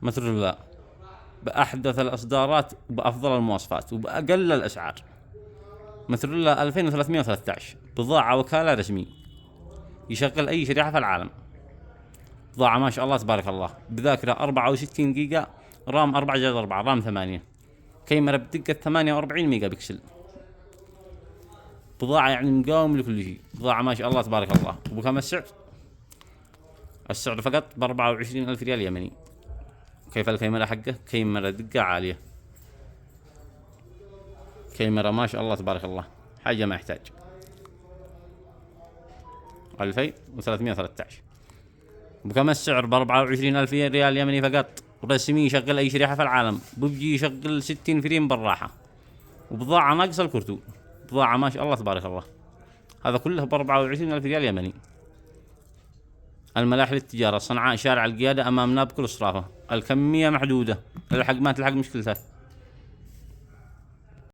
موتوريلا بأحدث الإصدارات وبأفضل المواصفات وبأقل الأسعار. موتوريلا 2313 بضاعة وكالة رسمي، يشغل أي شريحة في العالم. بضاعة ما شاء الله تبارك الله، بذاكرة 64 جيجا رام 4/4 رام 8، كاميرا بدقة 48 ميجا بكسل. بضاعة يعني مقاوم لكل شيء، بضاعة ما شاء الله تبارك الله. وبكم السعر؟ السعر فقط ب24,000 ريال يمني. كيف الكاميرا حقه؟ كاميرا دقة عالية، كاميرا ما شاء الله تبارك الله، حاجة ما يحتاج. 2313. بكم السعر؟ ب24,000 ريال يمني فقط. رسمي، يشغل أي شريحة في العالم، ببجي يشغل 60 فريم بالراحة، وبضاعة ناقص الكرتون. بضاعة ما شاء الله تبارك الله. هذا كله ب24,000 ريال يمني. الملاح للتجارة، صنعاء شارع القيادة، أمام ناب كل صرافة. الكمية محدودة، الحق ما تلحق مشكلتها.